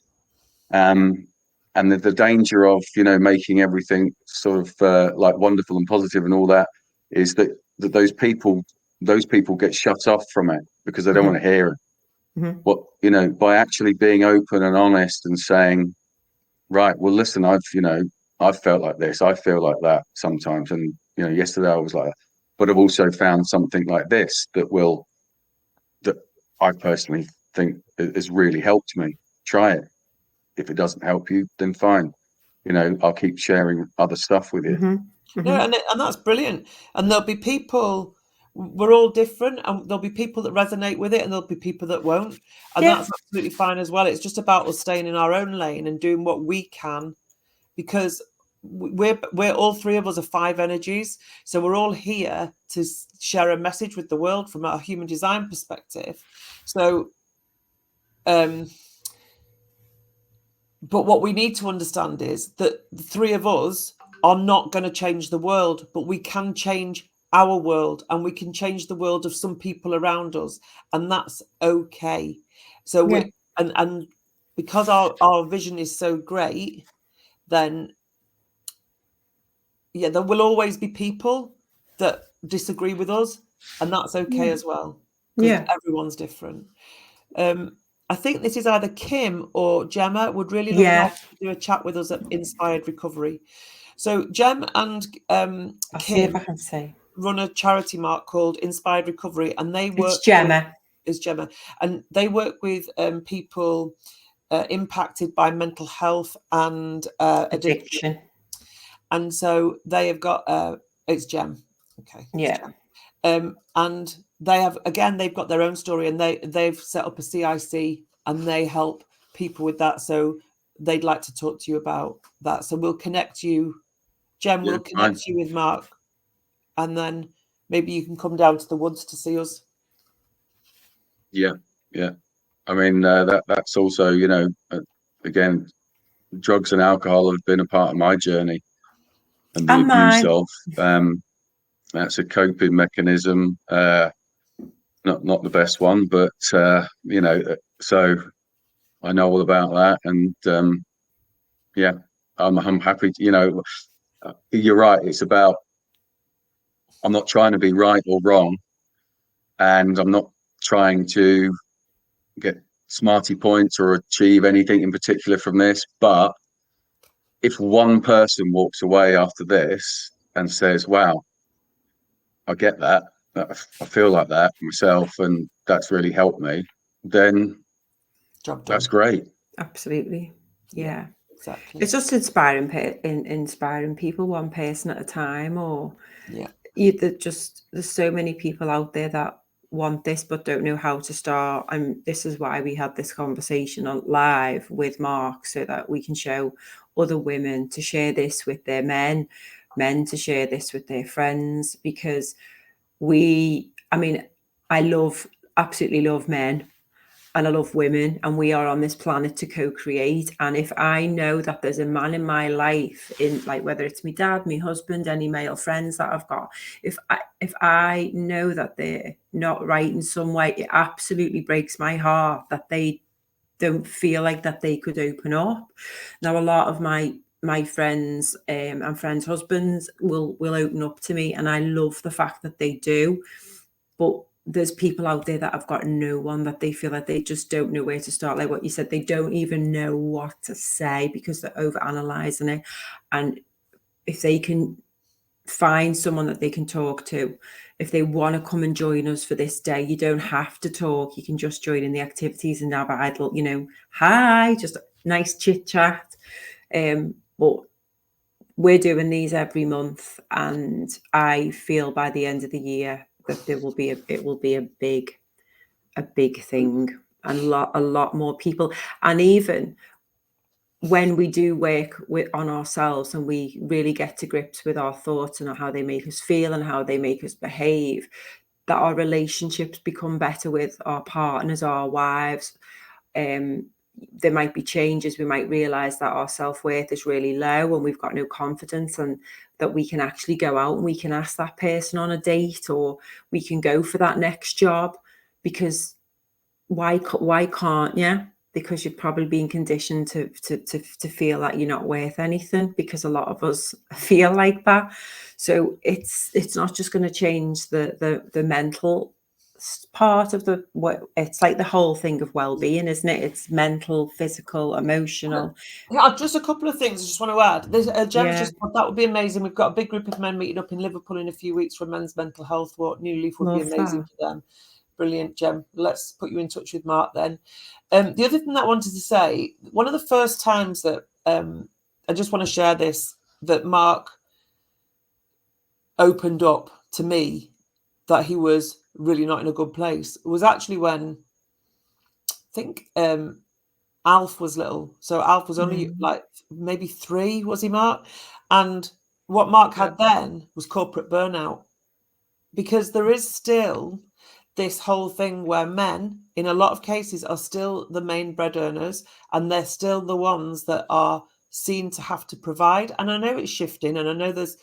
And the danger of making everything sort of like wonderful and positive and all that is that those people get shut off from it because they don't want to hear it. But by actually being open and honest and saying, right, well, listen, I've felt like this, I feel like that sometimes, and yesterday I was like that, but I've also found something like this that I personally think has really helped me. Try it. If it doesn't help you, then fine. I'll keep sharing other stuff with you. No, and that's brilliant. And there'll be people, we're all different, and there'll be people that resonate with it, and there'll be people that won't. And that's absolutely fine as well. It's just about us staying in our own lane and doing what we can, because we're all three of us are 5 energies. So we're all here to share a message with the world from a human design perspective. So, but what we need to understand is that the 3 of us are not going to change the world, but we can change our world, and we can change the world of some people around us, and that's okay. So and because our vision is so great, then there will always be people that disagree with us, and that's okay as well, because everyone's different. I think this is either Kim or Gemma would really love to do a chat with us at Inspired Recovery. So Gem and Kim run a charity mark called Inspired Recovery, and they work. It's Gemma, and they work with people impacted by mental health and addiction. And so they have got it's Gem, okay, and they've got their own story, and they've set up a CIC, and they help people with that. So they'd like to talk to you about that. So we'll connect you. Jem will connect you with Mark, and then maybe you can come down to the woods to see us. Yeah. I mean, that's also, again, drugs and alcohol have been a part of my journey. and the abuse of. That's a coping mechanism. Not the best one, but you know, so I know all about that, and yeah, I'm happy. You know, you're right. It's about, I'm not trying to be right or wrong, and I'm not trying to get smarty points or achieve anything in particular from this. But if one person walks away after this and says, "Wow, I get that. I feel like that myself, and that's really helped me," then that's great. Absolutely. Yeah. Exactly. It's just inspiring people one person at a time, or there's so many people out there that want this but don't know how to start. And this is why we had this conversation on live with Mark, so that we can show other women to share this with their men to share this with their friends, because I absolutely love men and I love women, and we are on this planet to co-create. And if I know that there's a man in my life, in like whether it's my dad, my husband, any male friends that I've got, if I know that they're not right in some way, it absolutely breaks my heart that they don't feel like that they could open up. Now, a lot of my friends and friends' husbands will open up to me, and I love the fact that they do. But there's people out there that have got no one, that they feel like they just don't know where to start. Like what you said, they don't even know what to say because they're overanalyzing it. And if they can find someone that they can talk to, if they want to come and join us for this day, you don't have to talk. You can just join in the activities and have idle, hi, just a nice chit chat. But we're doing these every month, and I feel by the end of the year that it will be a big thing, and a lot more people. And even when we do work on ourselves and we really get to grips with our thoughts and how they make us feel and how they make us behave, that our relationships become better with our partners, our wives. There might be changes. We might realize that our self-worth is really low and we've got no confidence, and that we can actually go out and we can ask that person on a date, or we can go for that next job. Because why can't you? Because you've probably been conditioned to feel that you're not worth anything, because a lot of us feel like that. So it's not just going to change the mental part of it's like the whole thing of well-being, isn't it? It's mental, physical, emotional. Just a couple of things I just want to add. There's Gem's just thought that would be amazing. We've got a big group of men meeting up in Liverpool in a few weeks for a men's mental health walk. New Leaf would be amazing for them. Brilliant, Gem. Let's put you in touch with Mark then. The other thing that I wanted to say, one of the first times that I just want to share this, that Mark opened up to me that he was really not in a good place, was actually when I think Alf was little. So Alf was only like maybe 3, was he, Mark? And what Mark had then was corporate burnout, because there is still this whole thing where men, in a lot of cases, are still the main bread earners, and they're still the ones that are seen to have to provide. And I know it's shifting, and I know there's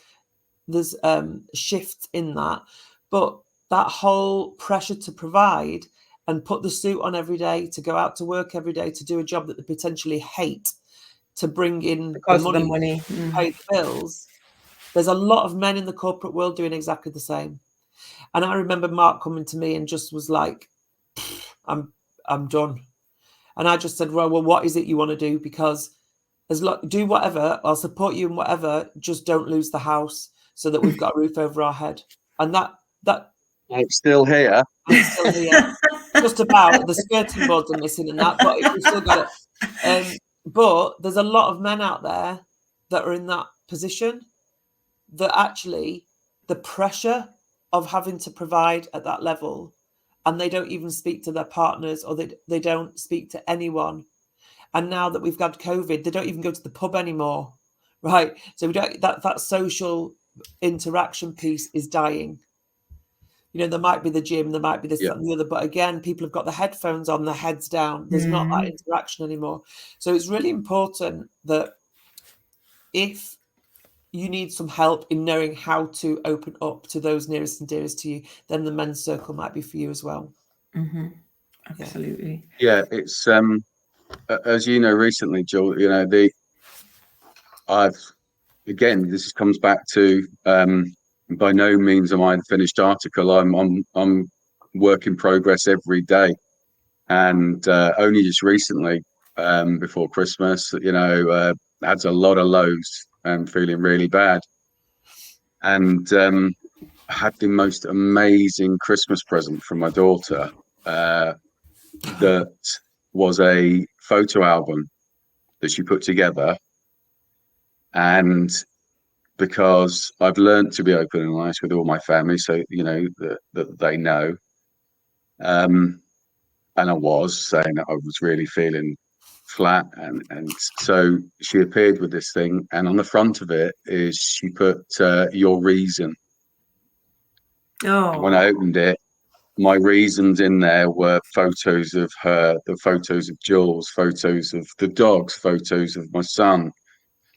shift in that, but that whole pressure to provide and put the suit on every day, to go out to work every day, to do a job that they potentially hate, to bring in the money. To pay the bills. There's a lot of men in the corporate world doing exactly the same. And I remember Mark coming to me and just was like, I'm done. And I just said, well, what is it you want to do? Because do whatever, I'll support you in whatever, just don't lose the house, so that we've got a roof over our head. And that it's still here. It's still here. Just about. The skirting boards are missing in that, but we've still got it. But there's a lot of men out there that are in that position, that actually the pressure of having to provide at that level, and they don't even speak to their partners, or they don't speak to anyone. And now that we've got COVID, they don't even go to the pub anymore, right? So we don't, that social interaction piece is dying. There might be the gym, there might be this, that, and the other, but again, people have got the headphones on, their heads down. There's not that interaction anymore. So it's really important that if you need some help in knowing how to open up to those nearest and dearest to you, then the men's circle might be for you as well. Mm-hmm. Absolutely. Yeah, it's as you know, recently, Jill, again, this comes back to by no means am I the finished article. I'm work in progress every day, and only just recently, before Christmas, had a lot of lows and feeling really bad, and had the most amazing Christmas present from my daughter. That was a photo album that she put together, and because I've learned to be open and honest with all my family, so that they know. And I was saying that I was really feeling flat, and so she appeared with this thing, and on the front of it is she put your reason. Oh. When I opened it, my reasons in there were photos of her, the photos of Jules, photos of the dogs, photos of my son,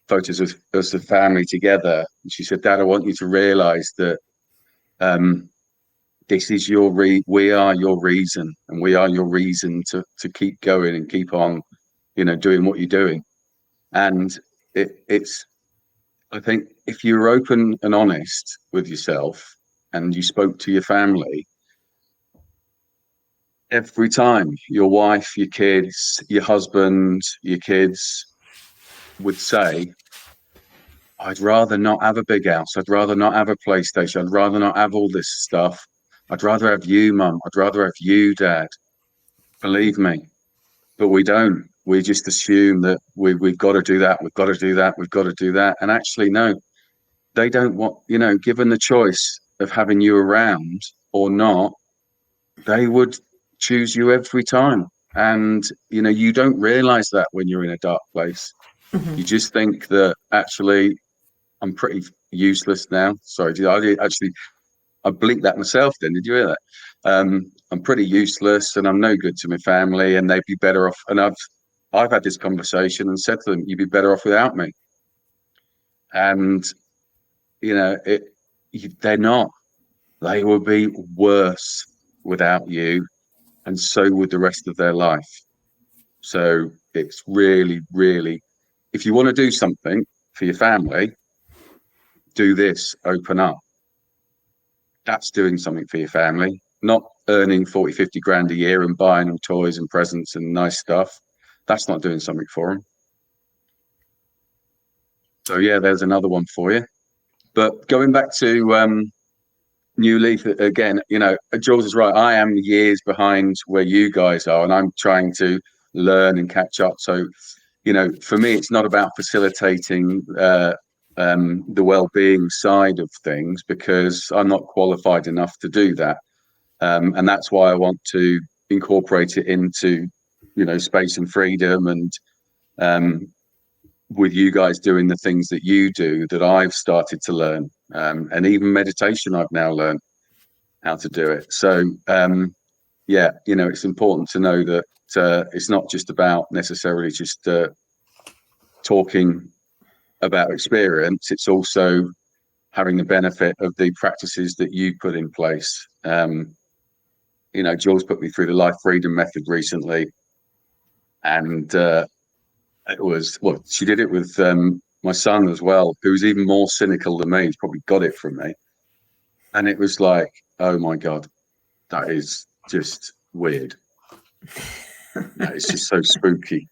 photos of us, the family together. And she said, Dad, I want you to realize that this is we are your reason, and we are your reason to keep going and keep on, doing what you're doing. And it's, I think if you're open and honest with yourself and you spoke to your family, every time your wife, your kids, your husband, your kids would say, I'd rather not have a big house. I'd rather not have a PlayStation. I'd rather not have all this stuff. I'd rather have you, Mum. I'd rather have you, Dad. Believe me. But we don't. We just assume that we've got to do that. We've got to do that. We've got to do that. And actually, no, they don't want, given the choice of having you around or not, they would choose you every time. And, you don't realize that when you're in a dark place. Mm-hmm. You just think that actually I'm pretty useless now. Sorry, I blinked that myself then. Did you hear that? I'm pretty useless and I'm no good to my family, and they'd be better off. And I've had this conversation and said to them, you'd be better off without me. And, they're not. They will be worse without you, and so would the rest of their life. So it's really, really, if you want to do something for your family, do this, open up. That's doing something for your family, not earning 40, 50 grand a year and buying them toys and presents and nice stuff. That's not doing something for them. So yeah, there's another one for you. But going back to New Leaf again, Jules is right. I am years behind where you guys are, and I'm trying to learn and catch up. So, for me, it's not about facilitating the well-being side of things, because I'm not qualified enough to do that. And that's why I want to incorporate it into, space and freedom, and with you guys doing the things that you do, that I've started to learn, and even meditation, I've now learned how to do it. So, it's important to know that it's not just about necessarily just talking about experience. It's also having the benefit of the practices that you put in place. Jules put me through the Life Freedom Method recently, and she did it with my son as well, who's even more cynical than me. He's probably got it from me, and it was like, oh my God, that is just weird. It's just so spooky.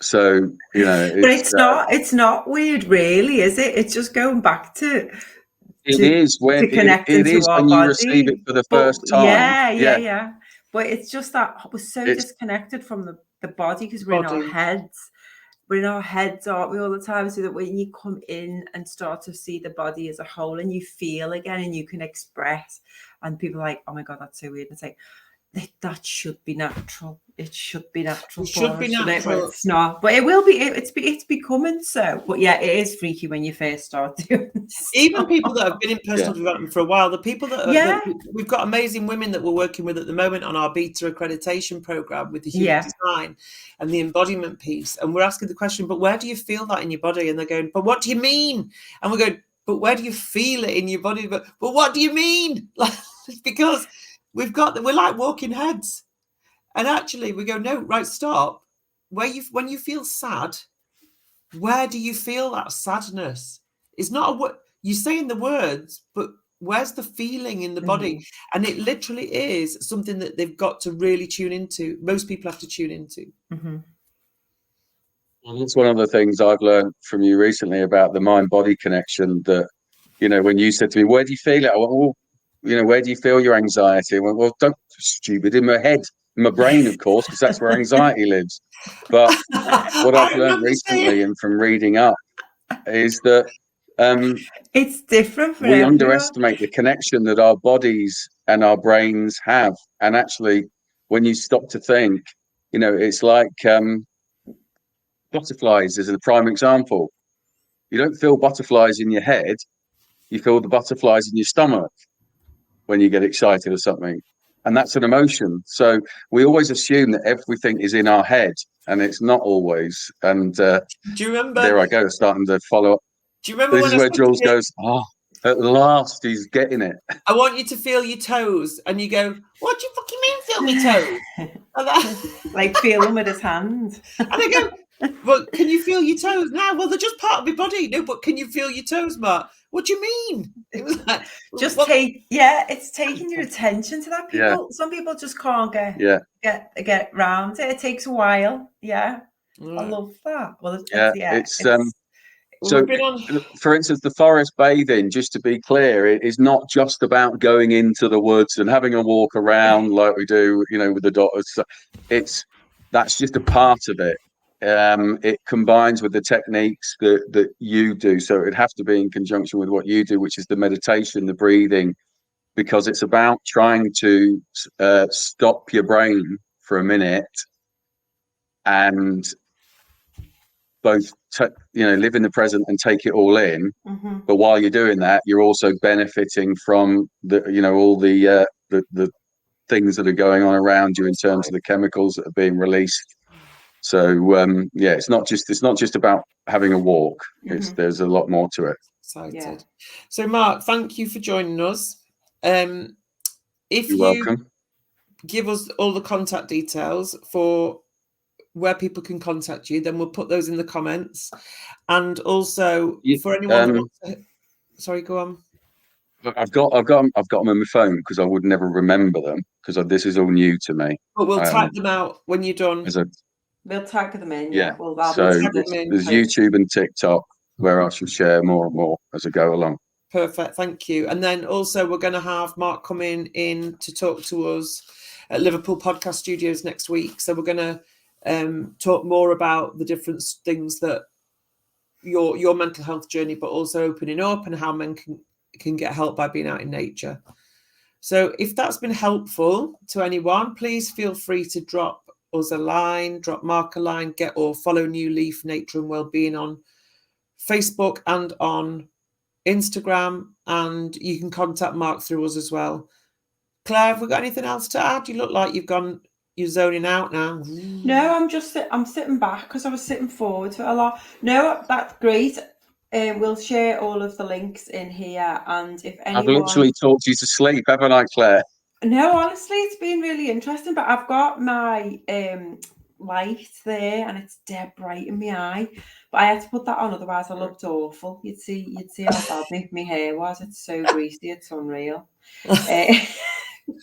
So but it's not weird, really, is it? It's just going back to connecting to our when body. You receive it for the first time. Yeah. But it's just that we're so disconnected from the body, because we're in our heads. We're in our heads, aren't we, all the time? So that when you come in and start to see the body as a whole, and you feel again, and you can express, and people are like, oh my God, that's so weird. And it's like, that should be natural. It should be natural. It should be natural. But it's not. But it will be. It's becoming so. But yeah, it is freaky when you first start doing this. Even people that have been in personal development for a while, the people that we've got amazing women that we're working with at the moment on our beta accreditation program with the human design and the embodiment piece. And we're asking the question, but where do you feel that in your body? And they're going, but what do you mean? And we're going, but where do you feel it in your body? But what do you mean? Like, because we're like walking heads. And actually we go, no, right, stop. When you feel sad, where do you feel that sadness? It's not what you say in the words, but where's the feeling in the body? And it literally is something that they've got to really tune into. Most people have to tune into. Well, that's one of the things I've learned from you recently about the mind-body connection. That, when you said to me, where do you feel it? I went, well, where do you feel your anxiety? I went, well, don't stupid, in my head, in my brain, of course, because that's where anxiety lives. But what I've learned recently and from reading up is that it's different for we everyone. Underestimate the connection that our bodies and our brains have. And actually, when you stop to think, it's like butterflies is a prime example. You don't feel butterflies in your head, you feel the butterflies in your stomach when you get excited or something. And that's an emotion. So we always assume that everything is in our head, and it's not always. And do you remember? There I go, starting to follow up. Do you remember? This is where Jules goes, oh, at last he's getting it. I want you to feel your toes. And you go, what do you fucking mean feel my toes? Like feel them with his hand. And I go, well, can you feel your toes? No, well, they're just part of my body. No, but can you feel your toes, Mark? What do you mean? It was like, it's taking your attention to that. Some people just can't get round it. It takes a while. I love that. Well, so for instance, the forest bathing, just to be clear, it is not just about going into the woods and having a walk around like we do, with the daughters. That's just a part of it. It combines with the techniques that you do. So it'd have to be in conjunction with what you do, which is the meditation, the breathing, because it's about trying to stop your brain for a minute and both live in the present and take it all in. But while you're doing that, you're also benefiting from all the things that are going on around you in terms of the chemicals that are being released. So it's not just about having a walk. There's a lot more to it. Excited. So Mark, thank you for joining us. If You're welcome. Give us all the contact details for where people can contact you, then we'll put those in the comments. And also for anyone sorry, go on. I've got them on my phone because I would never remember them because this is all new to me. But we'll type them out when you're done. We'll tag them in. There's YouTube and TikTok where I shall share more and more as I go along. Perfect, thank you. And then also we're going to have Mark coming in to talk to us at Liverpool Podcast Studios next week. So we're going to talk more about the different things that your mental health journey, but also opening up and how men can get help by being out in nature. So if that's been helpful to anyone, please feel free to drop us a line, drop Mark a line, or follow New Leaf Nature and Wellbeing on Facebook and on Instagram, and you can contact Mark through us as well. Claire, have we got anything else to add? You look like you're zoning out now. No, I'm sitting back because I was sitting forward for a lot. No, that's great. We'll share all of the links in here, and if anyone... I've literally talked you to sleep, haven't I, Claire? No, honestly, it's been really interesting, but I've got my light there and it's dead bright in my eye, but I had to put that on, otherwise I looked awful. You'd see how bad my hair was. It's so greasy, it's unreal.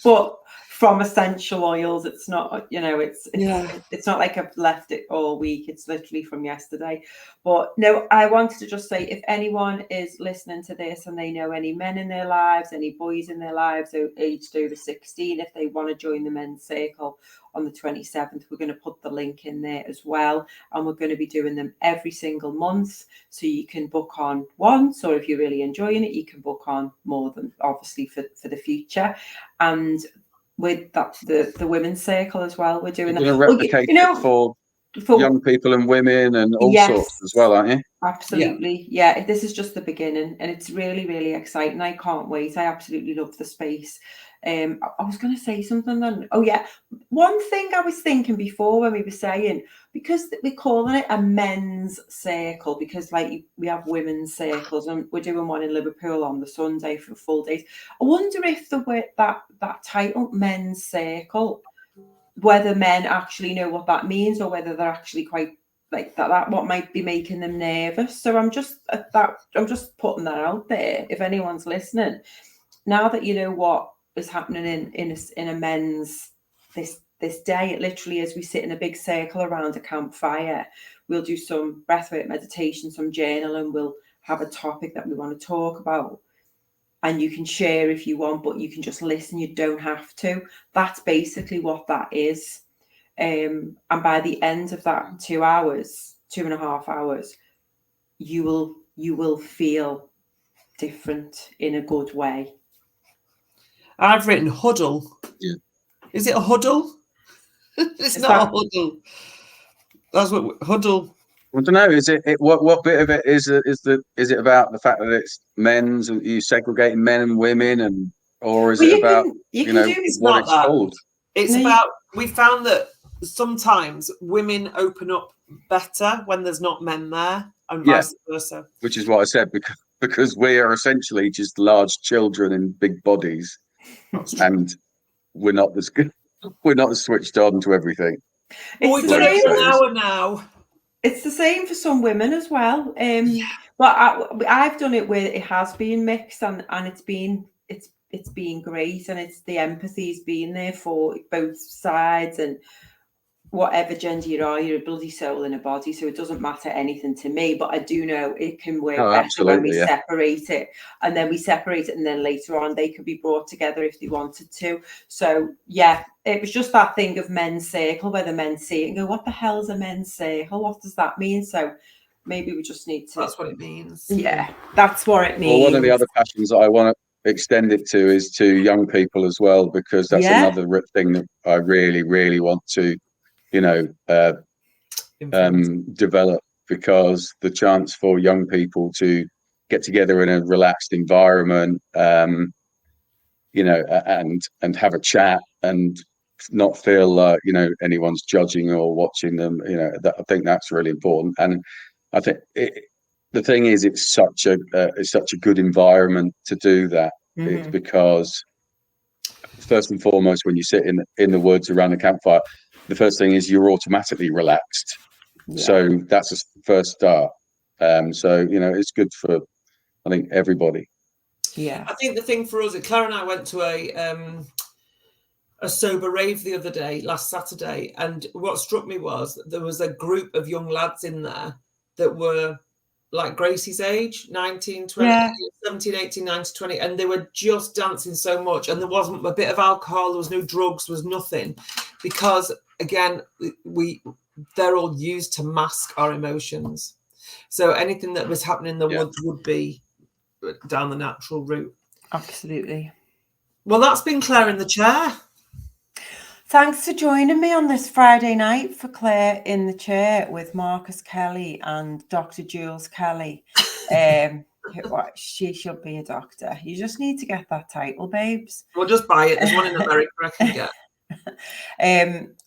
But from essential oils, it's not, it's not like I've left it all week. It's literally from yesterday. But no, I wanted to just say, if anyone is listening to this and they know any men in their lives, any boys in their lives aged over 16, if they want to join the men's circle on the 27th, we're going to put the link in there as well. And we're going to be doing them every single month. So you can book on once, or if you're really enjoying it, you can book on more than, obviously, for the future. And with that the women's circle as well. We're doing You're that. going to replicate it for young people and women and all sorts as well, aren't you? Absolutely. Yeah, this is just the beginning, and it's really, really exciting. I can't wait. I absolutely love the space. I was going to say something then. Oh yeah, one thing I was thinking before when we were saying, because we're calling it a men's circle, because like we have women's circles, and we're doing one in Liverpool on the Sunday for full days. I wonder if the way that title, men's circle, whether men actually know what that means, or whether they're actually quite like that what might be making them nervous. So I'm just putting that out there. If anyone's listening, now that you know what is happening in a men's this day, it literally is we sit in a big circle around a campfire. We'll do some breathwork meditation, some journaling. We'll have a topic that we want to talk about. And you can share if you want, but you can just listen. You don't have to. That's basically what that is. And by the end of that 2 hours, 2.5 hours, you will feel different in a good way. I've written huddle. Yeah. Is it a huddle? It's not a huddle. That's what huddle. I don't know. Is it what bit of it is it about the fact that it's men's and you segregating men and women, or is it about what it's called? It's about, we found that sometimes women open up better when there's not men there, and vice versa. Which is what I said, because we are essentially just large children in big bodies, and we're not as good. We're not as switched on to everything. We've done it for an hour now. It's the same for some women as well. But I've done it where it has been mixed, and it's been great, and it's the empathy's been there for both sides, and whatever gender you are, you're a bloody soul in a body, so it doesn't matter anything to me. But I do know it can work better when we separate it, and then later on they could be brought together if they wanted to. So yeah, it was just that thing of men's circle, where the men see it and go, what the hell is a men's circle? What does that mean? So maybe we just need to. That's what it means. Yeah, that's what it means. Well, one of the other passions that I want to extend it to is to young people as well, because that's another thing that I really, really want to develop, because the chance for young people to get together in a relaxed environment, and have a chat and not feel like anyone's judging or watching them. I think that's really important. And I think the thing is, it's such a good environment to do that. Mm-hmm. It's because first and foremost, when you sit in the woods around the campfire, the first thing is you're automatically relaxed. Yeah. So that's a first start. So it's good for, I think, everybody. Yeah, I think the thing for us, Claire and I went to a sober rave the other day, last Saturday, and what struck me was there was a group of young lads in there that were like Gracie's age, 19, 20, 17, 18, 19, 20, and they were just dancing so much, and there wasn't a bit of alcohol, there was no drugs, there was nothing, because again, they're all used to mask our emotions. So anything that was happening in the woods would be down the natural route. Absolutely. Well, that's been Claire in the Chair. Thanks for joining me on this Friday night for Claire in the Chair with Marcus Kelly and Dr. Jules Kelly. She should be a doctor. You just need to get that title, babes. We'll just buy it. There's one in America I can get.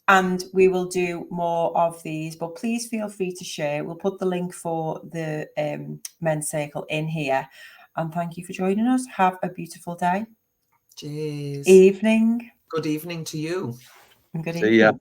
And we will do more of these, but please feel free to share. We'll put the link for the men's circle in here. And thank you for joining us. Have a beautiful day. Cheers. Evening. Good evening to you. And good See ya. evening.